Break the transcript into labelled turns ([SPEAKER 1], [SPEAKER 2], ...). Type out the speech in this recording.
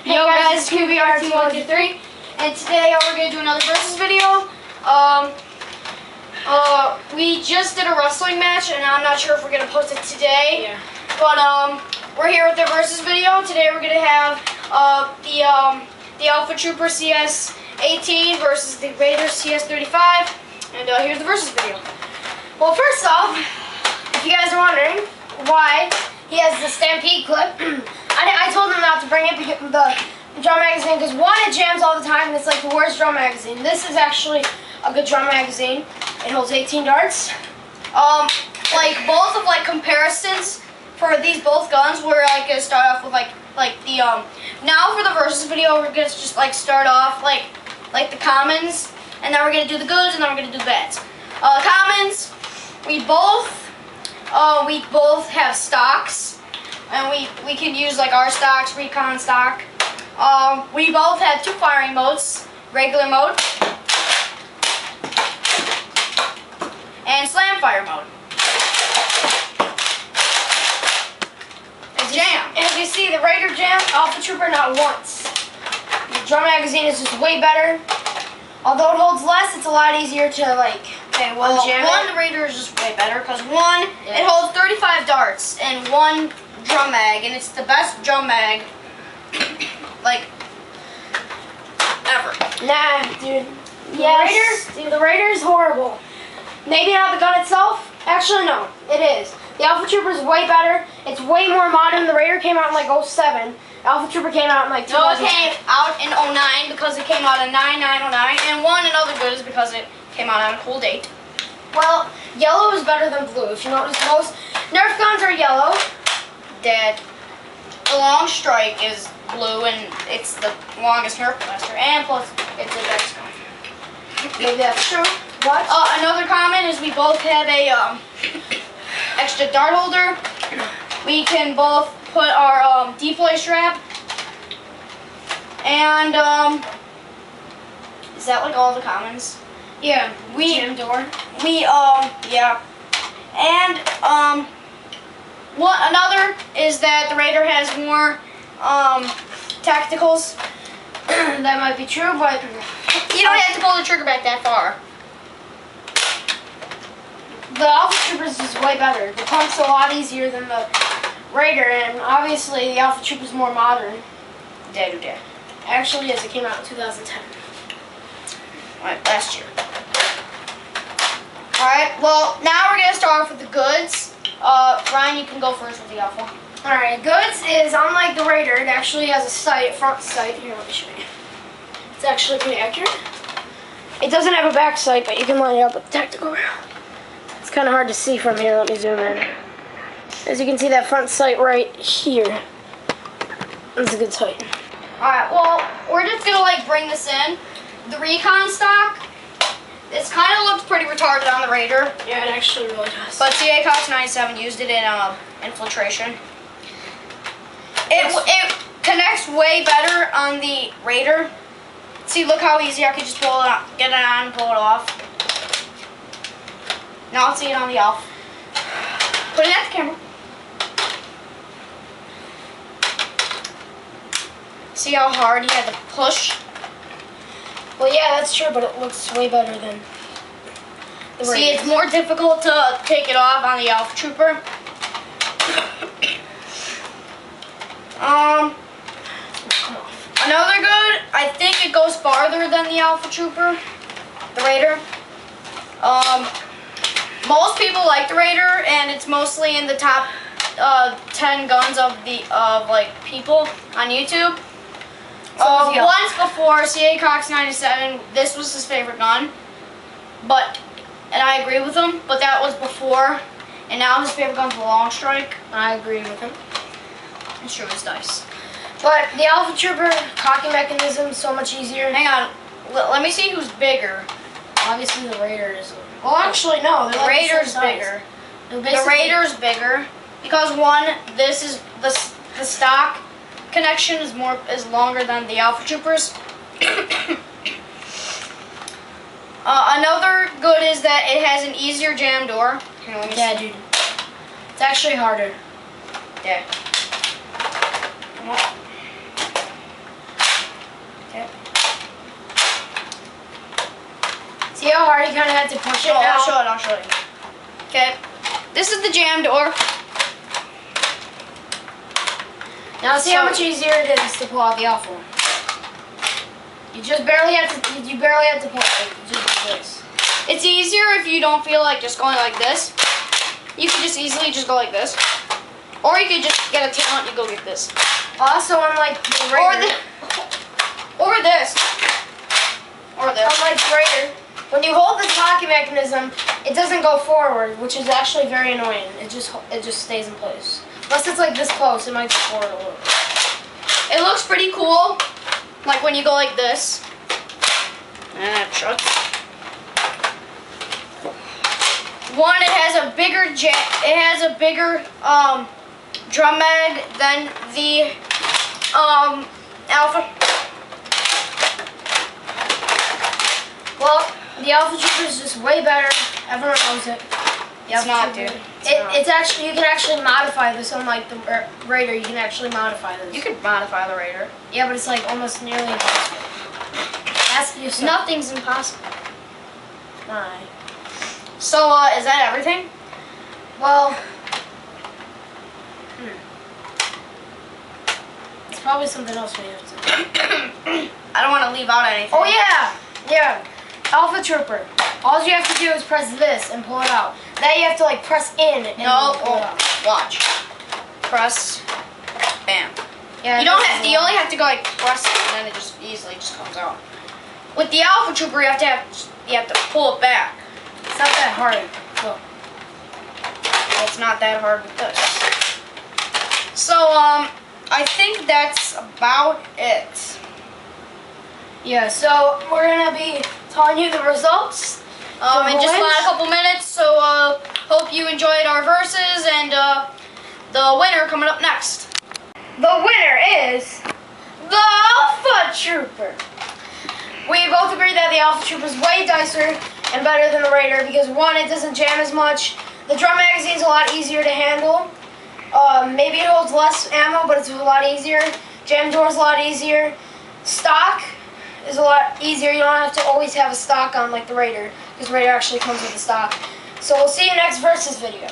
[SPEAKER 1] Yo guys, QBRT123, and today we're going to do another versus video. We just did a wrestling match, and I'm not sure if we're going to post it today.
[SPEAKER 2] Yeah.
[SPEAKER 1] But we're here with the versus video. Today we're going to have the Alpha Trooper CS18 versus the Raiders CS35, and here's the versus video. Well, first off, if you guys are wondering why he has the Stampede clip, I told him not to bring it, because the drum magazine, because one, it jams all the time, and it's like the worst drum magazine. This is actually a good drum magazine. It holds 18 darts. Like both of comparisons for these both guns, we're gonna start off with now for the versus video, we're gonna just start off like the commons, and then we're gonna do the goods, and then we're gonna do the bads. Commons, we both have stocks. And we can use our stocks, recon stock. We both have two firing modes, regular mode and slam fire mode. And jam. As you see, the Raider jam, Alpha Trooper not once. The drum magazine is just way better. Although it holds less, it's a lot easier to jam it. The Raider is just way better because it holds 35 darts and one drum mag, and it's the best drum mag ever. Nah, dude. Yes, the Raider is horrible. Maybe not the gun itself. Actually, no, it is. The Alpha Trooper is way better. It's way more modern. The Raider came out in 07. Alpha Trooper came out in 2000. No, it came out in 09 because it came out in 9909, and another good is because it came out on a cool date. Well, yellow is better than blue. If you notice, most Nerf guns are yellow. That the long strike is blue, and it's the longest Nerf blaster, and plus it's a best gun. Maybe that's true. What? Another comment is we both have a extra dart holder. We can both put our deploy strap, and is that all the commons? Yeah. Jam door. Yeah. And another is that the Raider has more tacticals. That might be true, but you don't have to pull the trigger back that far. The Alpha Trooper's is way better. The pump's a lot easier than the Raider, and obviously the Alpha Trooper's more modern. Actually, as it came out in 2010. Last year. Alright, well, now we're going to start off with the goods. Ryan, you can go first with the Alpha. Alright, goods is, unlike the Raider, it actually has a sight, front sight. Here, let me show you. It's actually pretty accurate. It doesn't have a back sight, but you can line it up with the tactical rail. It's kind of hard to see from here. Let me zoom in. As you can see, that front sight right here. That's a good sight. Alright, well, we're just going to bring this in. The recon stock, this kind of looks pretty retarded on the Raider. Yeah, it actually really does. But CA 97 used it in infiltration. It connects way better on the Raider. See, look how easy I can just pull it out, get it on, and pull it off. Now I'll see it on the Alpha. Put it at the camera. See how hard he had to push? Well, yeah, that's true, but it looks way better than the Raider. See, it's more difficult to take it off on the Alpha Trooper. Another good, I think it goes farther than the Alpha Trooper, the Raider. Most people like the Raider, and it's mostly in the top 10 guns of people on YouTube. Once before, CA Cox 97, this was his favorite gun, and I agree with him, but that was before, and now his favorite gun's the long strike. I agree with him. It's true, it's nice. But the Alpha Trooper cocking mechanism is so much easier. Hang on, let me see who's bigger. Obviously the Raider is. Well, actually no, the Raider's bigger. The Raider's bigger because this is the stock connection is longer than the Alpha Troopers. Another good is that it has an easier jam door. Here, let me see. Dude. It's actually harder. Yeah.
[SPEAKER 2] Okay. See how hard you kind of had to push it
[SPEAKER 1] Oh,
[SPEAKER 2] now?
[SPEAKER 1] I'll show you. Okay. This is the jam door.
[SPEAKER 2] Now see how much easier it is to pull out the alpha one. You barely have to pull it. You just do this.
[SPEAKER 1] It's easier if you don't feel like just going like this. You can just easily just go like this. Or you could just get a talent and you go like this.
[SPEAKER 2] Also, unlike the Raider,
[SPEAKER 1] Or this.
[SPEAKER 2] unlike the Raider, when you hold the locking mechanism, it doesn't go forward, which is actually very annoying. It just stays in place. Unless it's like this close, it might go forward a little bit.
[SPEAKER 1] It looks pretty cool. Like when you go like this. And it shuts. One, it has a bigger drum mag than the Alpha.
[SPEAKER 2] Well, the Alpha Trooper is just way better. Everyone knows it.
[SPEAKER 1] It's not, dude.
[SPEAKER 2] It's actually, you can actually modify this, unlike the Raider. You can actually modify this.
[SPEAKER 1] You could modify the Raider.
[SPEAKER 2] Yeah, but it's like almost nearly impossible. Ask yourself.
[SPEAKER 1] Nothing's impossible.
[SPEAKER 2] Alright.
[SPEAKER 1] So, is that everything?
[SPEAKER 2] Well, it's probably something else we have to do.
[SPEAKER 1] I don't want to leave out anything.
[SPEAKER 2] Oh yeah. Alpha Trooper. All you have to do is press this and pull it out. Now you have to like press in and pull it out.
[SPEAKER 1] Watch. Press. Bam.
[SPEAKER 2] Yeah.
[SPEAKER 1] You only have to go like press it, and then it just easily just comes out. With the Alpha Trooper, you have to pull it back.
[SPEAKER 2] It's not that hard. Look.
[SPEAKER 1] Well, it's not that hard with this. So I think that's about it.
[SPEAKER 2] Yeah. So we're gonna be telling you the results.
[SPEAKER 1] In just about a couple minutes. So hope you enjoyed our verses, and the winner coming up next.
[SPEAKER 2] The winner is the Alpha Trooper. We both agree that the Alpha Trooper is way nicer and better than the Raider because one, it doesn't jam as much. The drum magazine is a lot easier to handle. Maybe it holds less ammo, but it's a lot easier. Jam door is a lot easier. Stock is a lot easier. You don't have to always have a stock on like the Raider because Raider actually comes with a stock. So we'll see you next versus video.